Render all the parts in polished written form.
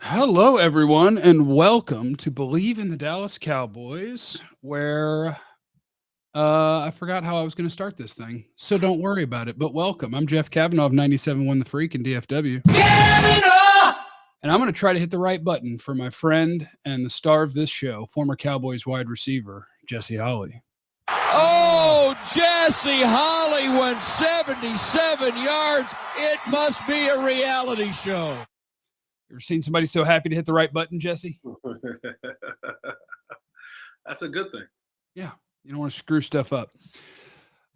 Hello, everyone, and welcome to Believe in the Dallas Cowboys, where I forgot how I was going to start this thing, so don't worry about it. But welcome. I'm Jeff Cavanaugh of 97.1 The Freak in DFW. And I'm going to try to hit the right button for my friend and the star of this show, former Cowboys wide receiver, Jesse Holley. Oh, Jesse Holley went 77 yards. It must be a reality show. You ever seen somebody so happy to hit the right button, Jesse? That's a good thing. Yeah, you don't want to screw stuff up.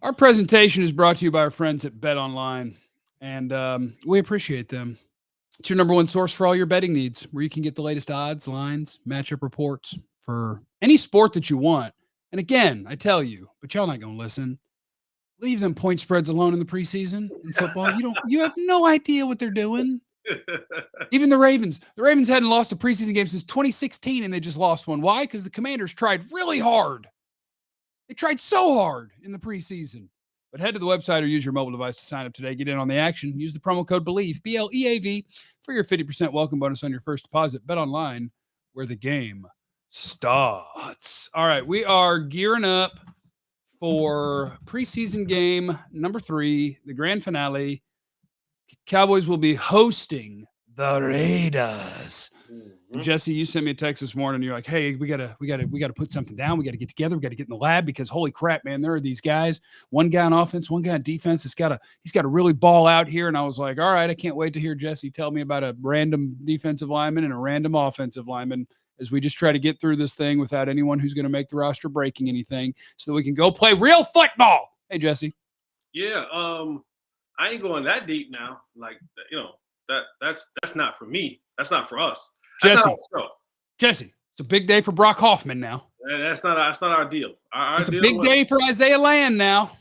Our presentation is brought to you by our friends at Bet Online, and we appreciate them. It's your number one source for all your betting needs, where you can get the latest odds, lines, matchup reports for any sport that you want. And again, I tell you, but y'all not going to listen. Leave them point spreads alone in the preseason in football. You have no idea what they're doing. Even the Ravens hadn't lost a preseason game since 2016, and they just lost one. Why? Because the Commanders tried really hard. They tried so hard in the preseason. But head to the website or use your mobile device to sign up today. Get in on the action. Use the promo code BELIEVE, BLEAV, for your 50% welcome bonus on your first deposit. Bet online, where the game starts. All right, we are gearing up for preseason game number 3, the grand finale. Cowboys will be hosting the Raiders. And Jesse, you sent me a text this morning. You're like, "Hey, we gotta put something down. We gotta get together. We gotta get in the lab because holy crap, man, there are these guys. One guy on offense, one guy on defense. He's got to really ball out here." And I was like, "All right, I can't wait to hear Jesse tell me about a random defensive lineman and a random offensive lineman as we just try to get through this thing without anyone who's going to make the roster breaking anything, so that we can go play real football." Hey, Jesse. Yeah, I ain't going that deep now. Like, that's not for me. That's not for us. Jesse, it's a big day for Brock Hoffman now. That's not our deal. It's a big day for Isaiah Land now.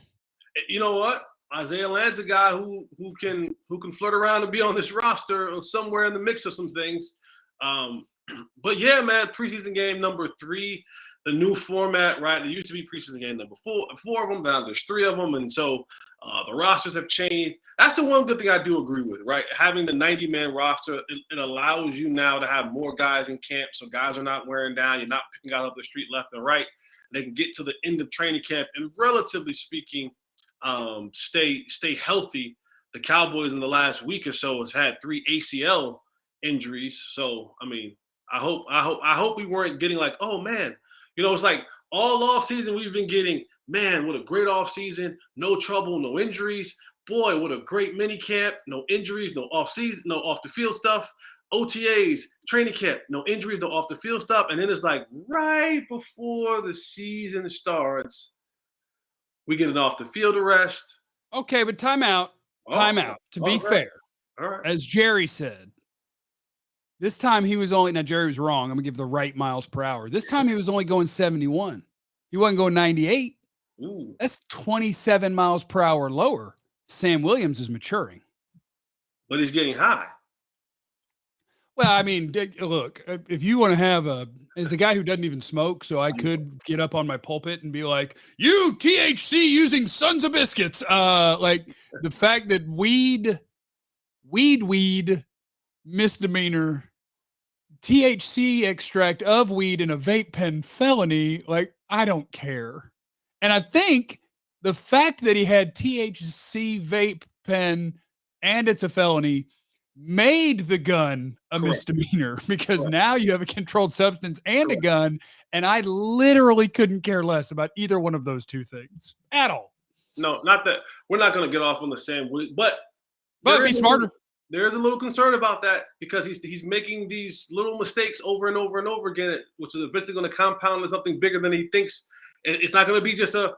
You know what? Isaiah Land's a guy who can flirt around and be on this roster or somewhere in the mix of some things. But yeah, man, preseason game number 3, the new format, right? There used to be preseason game number 4 of them. Now there's 3 of them, and so the rosters have changed. That's the one good thing I do agree with, right? Having the 90-man roster, it allows you now to have more guys in camp, so guys are not wearing down. You're not picking guys up the street left and right. They can get to the end of training camp and, relatively speaking, stay healthy. The Cowboys in the last week or so has had 3 ACL injuries. So, I mean, I hope we weren't getting like, oh man, it's like all offseason we've been getting, man, what a great offseason, no trouble, no injuries. Boy, what a great mini camp, no injuries, no off-season, no off-the-field stuff. OTAs, training camp, no injuries, no off-the-field stuff. And then it's like right before the season starts, we get an off-the-field arrest. Okay, but time out. To be fair, all right. As Jerry said, this time he was only, now Jerry was wrong. I'm going to give the right miles per hour. This time he was only going 71. He wasn't going 98. Ooh. That's 27 miles per hour lower. Sam Williams is maturing. But he's getting high. Well, I mean, look, if you want to have as a guy who doesn't even smoke, so I could get up on my pulpit and be like, "You THC using sons of biscuits." Like the fact that weed misdemeanor, THC extract of weed in a vape pen felony, like I don't care. And I think the fact that he had THC vape pen and it's a felony made the gun a misdemeanor, because now you have a controlled substance and a gun, and I literally couldn't care less about either one of those two things at all. No, not that. We're not going to get off on the same, but be smarter. There is a little concern about that, because he's making these little mistakes over and over and over again, which is eventually going to compound into something bigger than he thinks. It's not going to be just a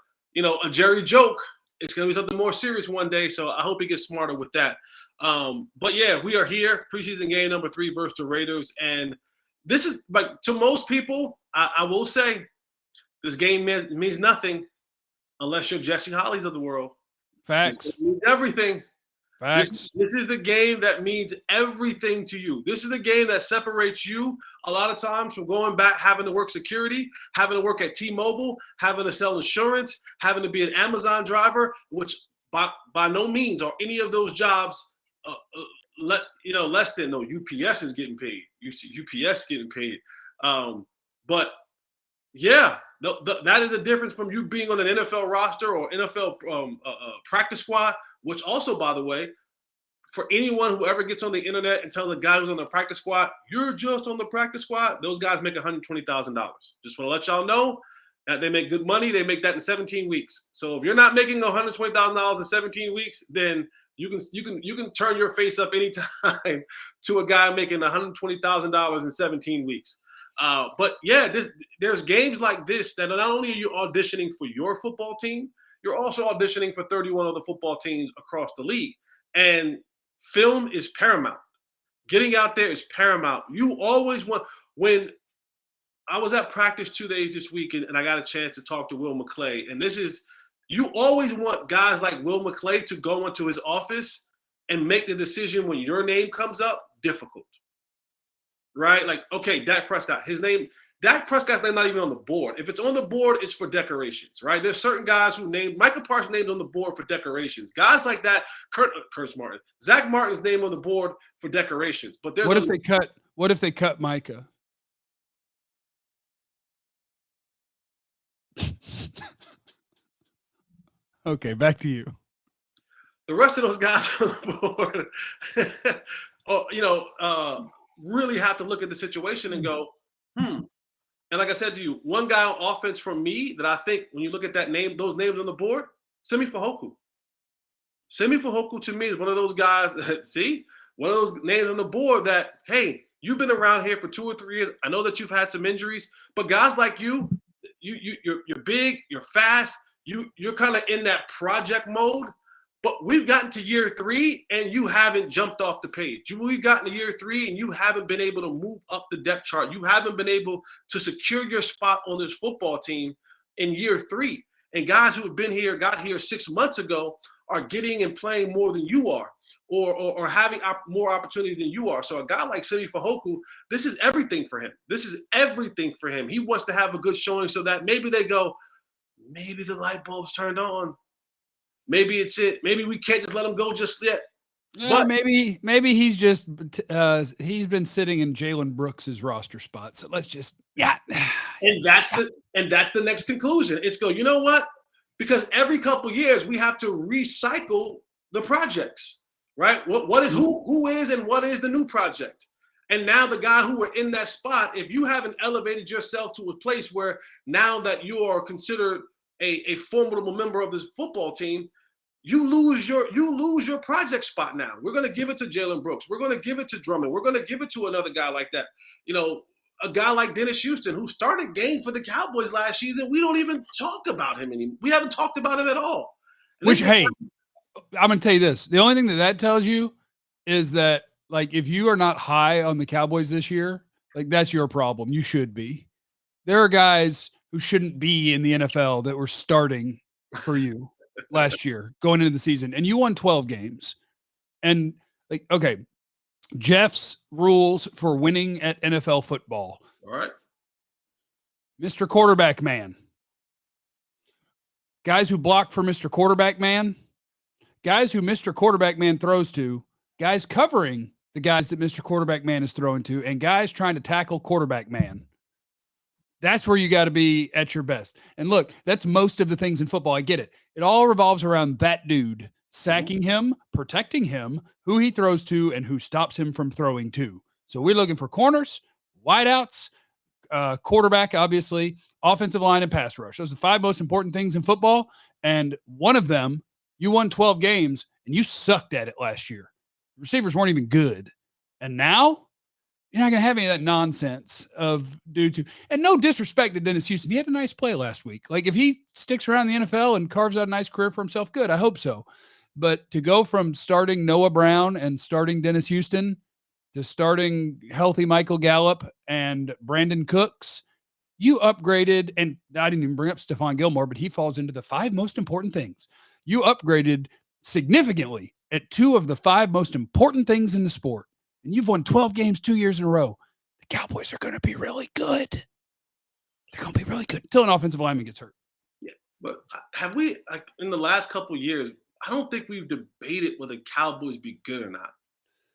Jerry joke. It's going to be something more serious one day. So I hope he gets smarter with that. But yeah, we are here, preseason game number 3 versus the Raiders, and this is, like, to most people, I will say, this game means nothing unless you're Jesse Holley's of the world. Facts. It means everything. Facts. This is the game that means everything to you. This is the game that separates you a lot of times from going back, having to work security, having to work at T-Mobile, having to sell insurance, having to be an Amazon driver, which by no means are any of those jobs less than UPS is getting paid. You see UPS getting paid. But yeah, that is the difference from you being on an NFL roster or NFL practice squad, which also, by the way, for anyone who ever gets on the internet and tells a guy who's on the practice squad, you're just on the practice squad, those guys make $120,000. Just want to let y'all know that they make good money. They make that in 17 weeks. So if you're not making $120,000 in 17 weeks, then you can turn your face up anytime to a guy making $120,000 in 17 weeks. But yeah, there's games like this that not only are you auditioning for your football team, you're also auditioning for 31 other football teams across the league. And film is paramount. Getting out there is paramount. You always want, when I was at practice 2 days this week and I got a chance to talk to Will McClay, and you always want guys like Will McClay to go into his office and make the decision when your name comes up difficult. Right? Like, okay, Dak Prescott's name not even on the board. If it's on the board, it's for decorations, right? There's certain guys who Michael Parsons named on the board for decorations. Guys like that, Curtis Martin, Zach Martin's name on the board for decorations. But what if they cut Micah? Okay, back to you. The rest of those guys on the board, really have to look at the situation and go, And like I said to you, one guy on offense from me that I think when you look at those names on the board, Simi Fehoko. Simi Fehoko to me is one of those guys one of those names on the board that, hey, you've been around here for 2 or 3 years. I know that you've had some injuries, but guys like you're big, you're fast, you're kind of in that project mode. But we've gotten to year 3 and you haven't jumped off the page. We've gotten to year 3 and you haven't been able to move up the depth chart. You haven't been able to secure your spot on this football team in year 3. And guys who have got here 6 months ago are getting and playing more than you are, or having more opportunity than you are. So a guy like Simi Fehoko, this is everything for him. He wants to have a good showing so that maybe they go, maybe the light bulb's turned on. Maybe it's it. Maybe we can't just let him go just yet. Yeah, but maybe he's just he's been sitting in Jalen Brooks's roster spot. So let's just And that's the next conclusion. It's go. You know what? Because every couple years we have to recycle the projects, right? What is who is and what is the new project? And now the guy who were in that spot, if you haven't elevated yourself to a place where now that you are considered a formidable member of this football team, you lose your project spot now. We're going to give it to Jalen Brooks. We're going to give it to Drummond. We're going to give it to another guy like that. A guy like Dennis Houston, who started games for the Cowboys last season. We don't even talk about him anymore. We haven't talked about him at all. Hey, I'm going to tell you this. The only thing that tells you is that, like, if you are not high on the Cowboys this year, like, that's your problem. You should be. There are guys who shouldn't be in the NFL that were starting for you last year going into the season, and you won 12 games. And like, okay, Jeff's rules for winning at NFL football. All right. Mr. Quarterback Man. Guys who block for Mr. Quarterback Man. Guys who Mr. Quarterback Man throws to. Guys covering the guys that Mr. Quarterback Man is throwing to. And guys trying to tackle Quarterback Man. That's where you got to be at your best. And look, that's most of the things in football. I get it. It all revolves around that dude, sacking him, protecting him, who he throws to, and who stops him from throwing to. So we're looking for corners, wideouts, quarterback, obviously, offensive line, and pass rush. Those are the 5 most important things in football. And one of them, you won 12 games, and you sucked at it last year. Receivers weren't even good. And now you're not going to have any of that nonsense of and no disrespect to Dennis Houston. He had a nice play last week. Like, if he sticks around the NFL and carves out a nice career for himself, good. I hope so. But to go from starting Noah Brown and starting Dennis Houston to starting healthy Michael Gallup and Brandon Cooks, you upgraded. And I didn't even bring up Stephon Gilmore, but he falls into the 5 most important things. You upgraded significantly at 2 of the 5 most important things in the sport. And you've won 12 games 2 years in a row. The Cowboys are going to be really good. They're going to be really good until an offensive lineman gets hurt. Yeah, but have we, like, in the last couple of years, I don't think we've debated whether Cowboys be good or not.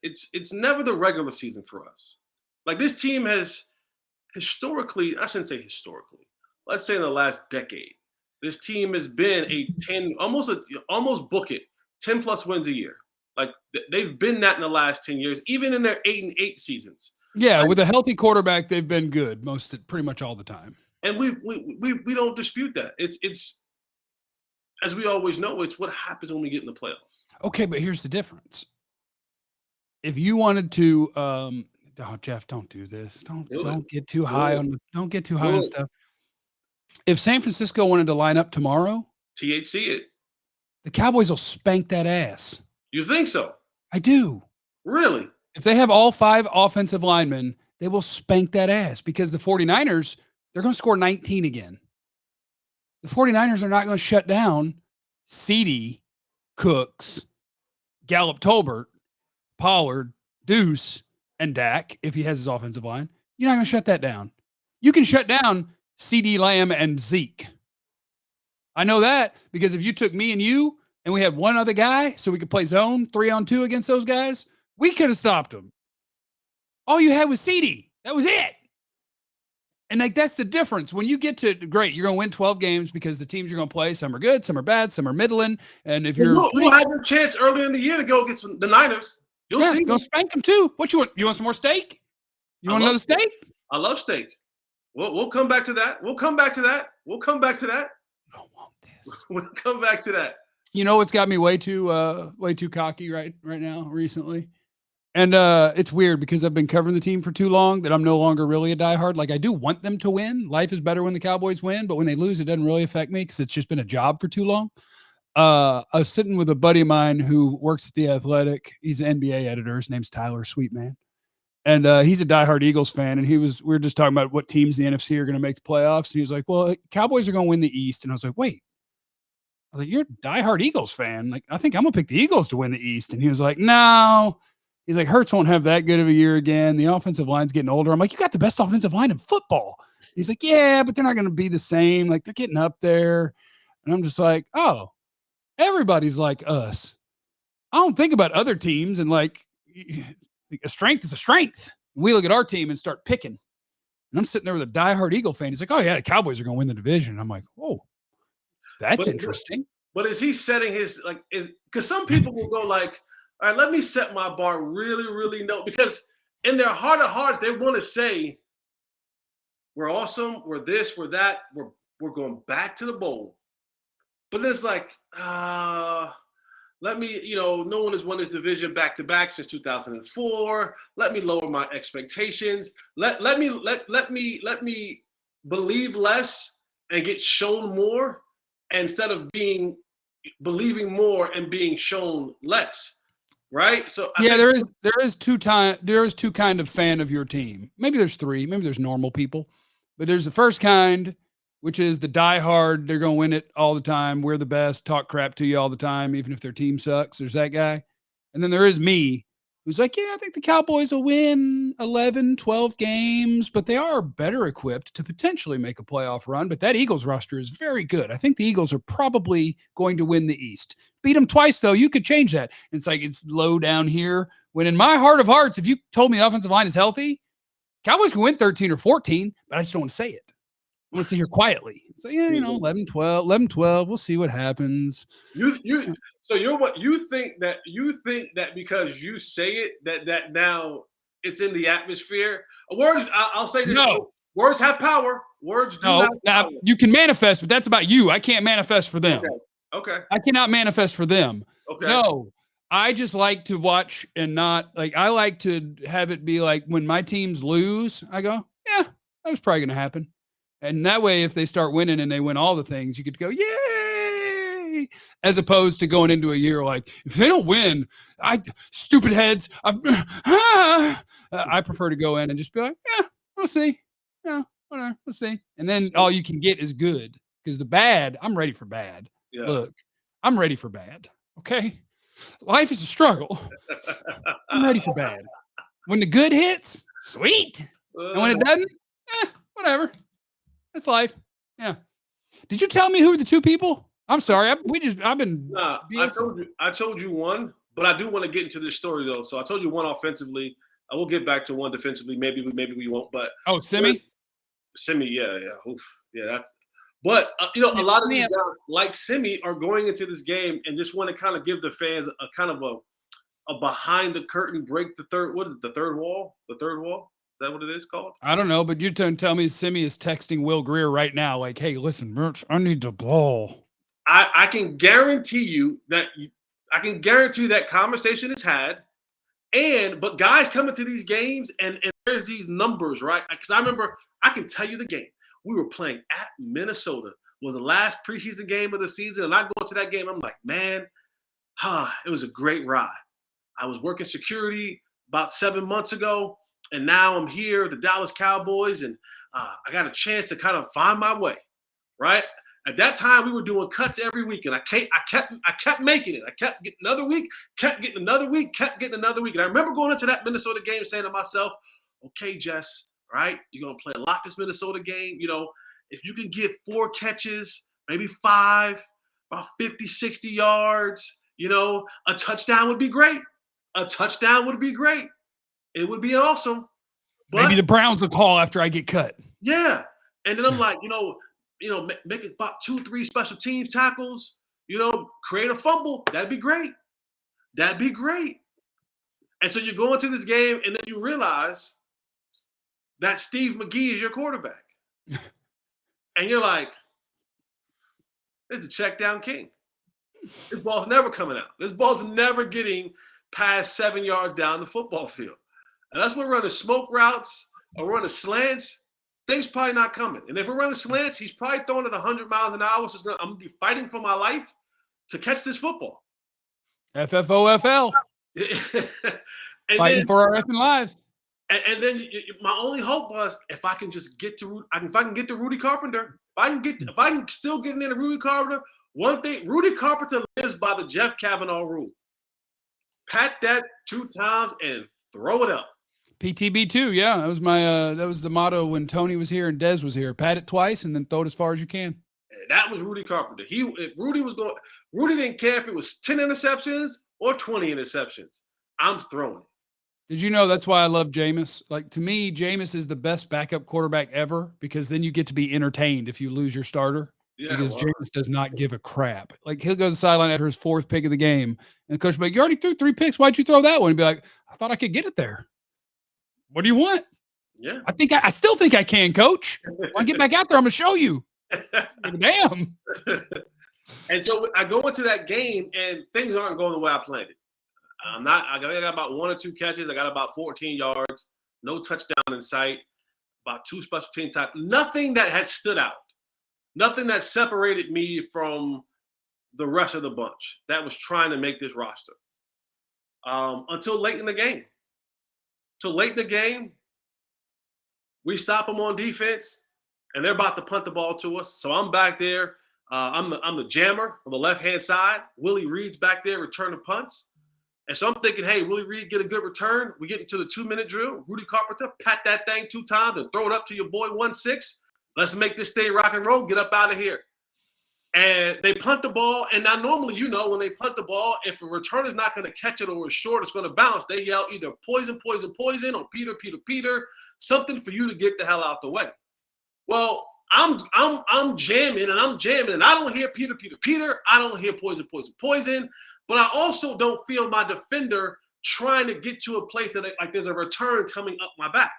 it's never the regular season for us. Like this team has historically, I shouldn't say historically, let's say in the last decade, this team has been a 10, almost book it, 10 plus wins a year. Like they've been that in the last 10 years, even in their 8-8 seasons. Yeah, with a healthy quarterback, they've been good pretty much all the time. And we don't dispute that. It's as we always know, it's what happens when we get in the playoffs. Okay, but here's the difference. If you wanted to, Jeff, don't do this. Don't get too high on stuff. If San Francisco wanted to line up tomorrow, THC it. The Cowboys will spank that ass. You think so? I do. Really? If they have all 5 offensive linemen, they will spank that ass because the 49ers, they're going to score 19 again. The 49ers are not going to shut down CeeDee, Cooks, Gallup Tolbert, Pollard, Deuce, and Dak if he has his offensive line. You're not going to shut that down. You can shut down CeeDee Lamb and Zeke. I know that because if you took me and you and we had one other guy so we could play zone 3-on-2 against those guys, we could have stopped them. All you had was CeeDee. That was it. And like that's the difference. When you get to great, you're going to win 12 games because the teams you're going to play, some are good, some are bad, some are middling. And if you're you'll have your chance early in the year to go against the Niners. You'll see. Go spank them too. What you want? You want some more steak? You want another steak? I love steak. We'll come back to that. We'll come back to that. You don't want this. We'll come back to that. You know what's got me way too cocky right now recently? And it's weird because I've been covering the team for too long that I'm no longer really a diehard. Like I do want them to win. Life is better when the Cowboys win, but when they lose, it doesn't really affect me because it's just been a job for too long. I was sitting with a buddy of mine who works at The Athletic. He's an NBA editor. His name's Tyler Sweetman. And he's a diehard Eagles fan. And we were just talking about what teams in the NFC are going to make the playoffs. And he was like, well, Cowboys are going to win the East. And I was like, wait. I was like, you're a diehard Eagles fan. Like, I think I'm going to pick the Eagles to win the East. And he was like, no. He's like, Hurts won't have that good of a year again. The offensive line's getting older. I'm like, you got the best offensive line in football. He's like, yeah, but they're not going to be the same. Like, they're getting up there. And I'm just like, oh, everybody's like us. I don't think about other teams and like a strength is a strength. We look at our team and start picking. And I'm sitting there with a diehard Eagle fan. He's like, oh, yeah, the Cowboys are going to win the division. I'm like, oh, that's interesting. But is he setting his, like, because some people will go like, all right, let me set my bar really, really low. Because in their heart of hearts, they want to say, we're awesome, we're this, we're that, we're going back to the bowl. But it's like, let me, no one has won this division back-to-back since 2004. Let me lower my expectations. Let me believe less and get shown more instead of believing more and being shown less. Right? So yeah, there is two kind of fan of your team. Maybe there's 3, maybe there's normal people. But there's the first kind, which is the diehard, they're going to win it all the time. We're the best, talk crap to you all the time, even if their team sucks. There's that guy. And then there is me, who's like, yeah, I think the Cowboys will win 11, 12 games, but they are better equipped to potentially make a playoff run. But that Eagles roster is very good. I think the Eagles are probably going to win the East. Beat them twice, though. You could change that. It's like it's low down here. When in my heart of hearts, if you told me the offensive line is healthy, Cowboys can win 13 or 14, but I just don't want to say it. I want to sit here quietly. So, yeah, 11, 12. We'll see what happens. So you're what you think that because you say it that now it's in the atmosphere. Words, I'll say this. No. Words have power. Words do have power. You can manifest, but that's about you. I can't manifest for them. Okay. I cannot manifest for them. Okay. No. I just like to watch and not like I like to have it be like when my teams lose, I go, yeah, that was probably gonna happen. And that way, if they start winning and they win all the things, you could go, yay, as opposed to going into a year like, if they don't win, stupid heads, I prefer to go in and just be like, yeah, we'll see. Yeah, whatever, we'll see. And then all you can get is good because the bad, I'm ready for bad. Yeah. Look, I'm ready for bad. Okay. Life is a struggle. I'm ready for bad. When the good hits, sweet. And when it doesn't, whatever. That's life. Yeah. Did you tell me who are the 2 people? I'm sorry. I told you one. But I do want to get into this story, though. So I told you one offensively. I will get back to one defensively. Maybe we won't. But Simi? Simi, yeah. Oof. Yeah, that's – but, a lot of these guys like Simi are going into this game and just want to kind of give the fans a kind of a behind-the-curtain break the third – what is it, the third wall? The third wall? Is that what it is called? I don't know, but you tell me Simi is texting Will Greer right now like, hey, listen, Merch, I need the ball. I can guarantee you that conversation is had. But guys come into these games and there's these numbers, right? Because I remember, I can tell you the game. We were playing at Minnesota. It was the last preseason game of the season. And I go into that game, I'm like, man, it was a great ride. I was working security about 7 months ago. And now I'm here, the Dallas Cowboys, and I got a chance to kind of find my way, right? At that time, we were doing cuts every week, and I kept making it. I kept getting another week, kept getting another week, kept getting another week. And I remember going into that Minnesota game saying to myself, okay, Jess, right, you're going to play a lot this Minnesota game. If you can get 4 catches, maybe 5, about 50, 60 yards, a touchdown would be great. A touchdown would be great. It would be awesome. But, maybe the Browns will call after I get cut. Yeah. And then I'm like, make it about 2-3 special teams tackles, create a fumble. That'd be great. That'd be great. And so you go into this game and then you realize that Steve McGee is your quarterback. And you're like, this is a check down king. This ball's never coming out. This ball's never getting past 7 yards down the football field. And that's when we're running smoke routes or running slants. Things probably not coming. And if we're running slants, he's probably throwing it 100 miles an hour. So I'm going to be fighting for my life to catch this football. FFOFL. Fighting for our effing lives. And then my only hope was if I can just get to Rudy Carpenter. If I can still get into Rudy Carpenter. One thing, Rudy Carpenter lives by the Jeff Cavanaugh rule. Pat that 2 times and throw it up. PTB2, yeah. That was the motto when Tony was here and Dez was here. Pat it twice and then throw it as far as you can. That was Rudy Carpenter. Rudy didn't care if it was 10 interceptions or 20 interceptions. I'm throwing. Did you know that's why I love Jameis? Like, to me, Jameis is the best backup quarterback ever because then you get to be entertained if you lose your starter. Yeah, because Jameis does not give a crap. Like, he'll go to the sideline after his 4th pick of the game, and the coach will be like, you already threw 3 picks. Why'd you throw that one? And be like, I thought I could get it there. What do you want? Yeah. I still think I can, coach. When I get back out there, I'm going to show you. Damn. And so I go into that game, and things aren't going the way I planned it. I got about 1 or 2 catches. I got about 14 yards, no touchdown in sight, about 2 special team type. Nothing that had stood out. Nothing that separated me from the rest of the bunch that was trying to make this roster. Until late in the game. We stop them on defense, and they're about to punt the ball to us. So I'm back there. I'm the jammer on the left-hand side. Willie Reed's back there returning punts. And so I'm thinking, hey, Willie Reed get a good return. We get into the 2-minute drill. Rudy Carpenter, pat that thing 2 times and throw it up to your boy 1-6. Let's make this thing rock and roll. Get up out of here. And they punt the ball. And now normally, when they punt the ball, if a returner's not going to catch it or it's short, it's going to bounce. They yell either poison, poison, poison, or Peter, Peter, Peter, something for you to get the hell out the way. Well, I'm jamming and I don't hear Peter, Peter, Peter. I don't hear poison, poison, poison. But I also don't feel my defender trying to get to a place that there's a return coming up my back.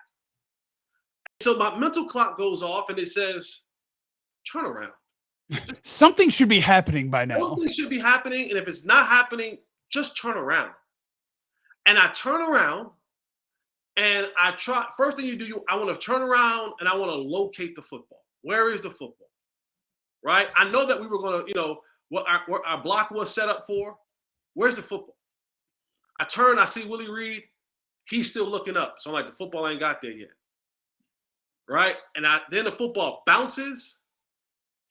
So my mental clock goes off and it says, turn around. Something should be happening by now. Something should be happening. And if it's not happening, just turn around. And I turn around and I try. First thing you do, I want to turn around and I want to locate the football. Where is the football? Right? I know that we were going to, what our block was set up for. Where's the football? I turn, I see Willie Reed. He's still looking up. So I'm like, the football ain't got there yet. Right? And then the football bounces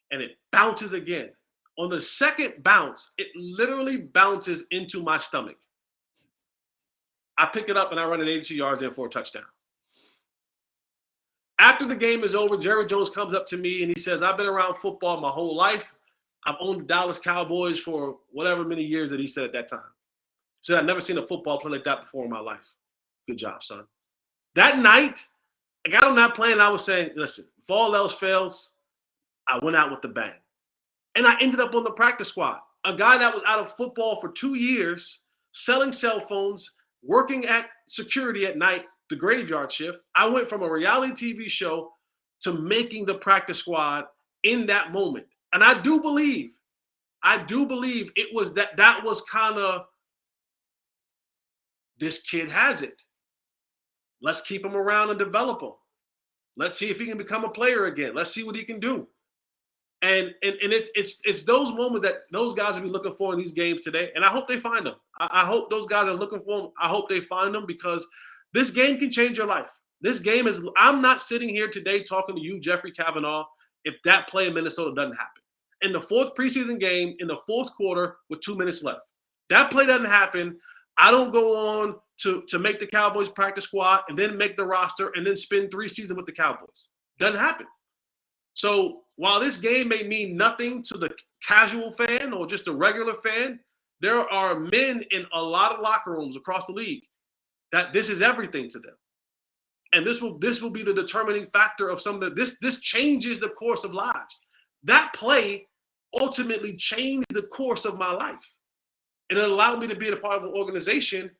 and it bounces again. On the second bounce, it literally bounces into my stomach. I pick it up and I run it 82 yards in for a touchdown. After the game is over, Jerry Jones comes up to me and he says, I've been around football my whole life. I've owned the Dallas Cowboys for whatever many years that he said at that time. Said, I've never seen a football play like that before in my life. Good job, son. That night, I got on that plane and I was saying, listen, if all else fails, I went out with the bang. And I ended up on the practice squad. A guy that was out of football for 2 years, selling cell phones, working at security at night, the graveyard shift. I went from a reality TV show to making the practice squad in that moment. And I do believe it was that was kind of, this kid has it. Let's keep him around and develop him. Let's see if he can become a player again. Let's see what he can do. And it's those moments that those guys will be looking for in these games today. And I hope they find them. I hope those guys are looking for them. I hope they find them, because this game can change your life. This game is, I'm not sitting here today talking to you, Jeffrey Cavanaugh, if that play in Minnesota doesn't happen. In the fourth preseason game, in the fourth quarter with 2 minutes left, that play doesn't happen. I don't go on to make the Cowboys practice squad and then make the roster and then spend 3 seasons with the Cowboys. Doesn't happen. So while this game may mean nothing to the casual fan or just a regular fan, there are men in a lot of locker rooms across the league that this is everything to them. And this will be the determining factor of some of this changes the course of lives. That play ultimately changed the course of my life. And it allowed me to be a part of an organization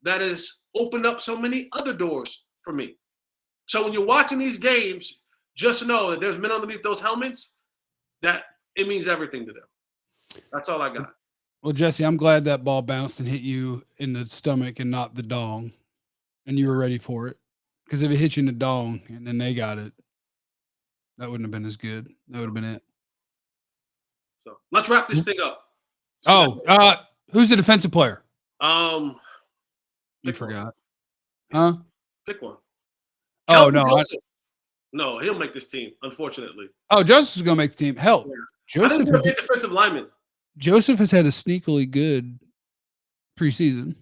that has opened up so many other doors for me. So when you're watching these games, just know that there's men underneath those helmets that it means everything to them. That's all I got. Well, Jesse, I'm glad that ball bounced and hit you in the stomach and not the dong, and you were ready for it. Because if it hit you in the dong and then they got it, that wouldn't have been as good. That would have been it. So let's wrap this thing up. Who's the defensive player? You forgot. Huh? Pick one. Oh, no. No, he'll make this team, unfortunately. Oh, Joseph is going to make the team. Hell, Yeah. I think he's going to be a defensive lineman. Joseph has had a sneakily good preseason.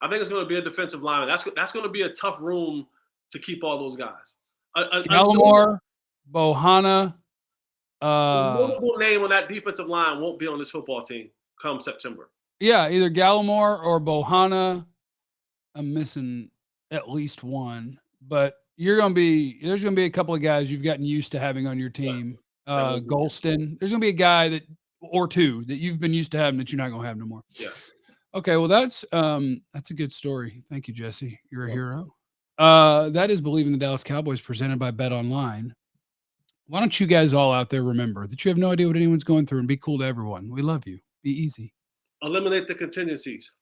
I think it's going to be a defensive lineman. That's going to be a tough room to keep all those guys. Gallimore, Bohanna. A notable name on that defensive line won't be on this football team come September. Yeah, either Gallimore or Bohanna. I'm missing at least one, but there's going to be a couple of guys you've gotten used to having on your team. Yeah. Golston. There's going to be a guy or two that you've been used to having that you're not going to have no more. Yeah. Okay, well that's a good story. Thank you, Jesse. You're a hero. That is Believe in the Dallas Cowboys, presented by Bet Online. Why don't you guys all out there remember that you have no idea what anyone's going through, and be cool to everyone. We love you. Be easy. Eliminate the contingencies.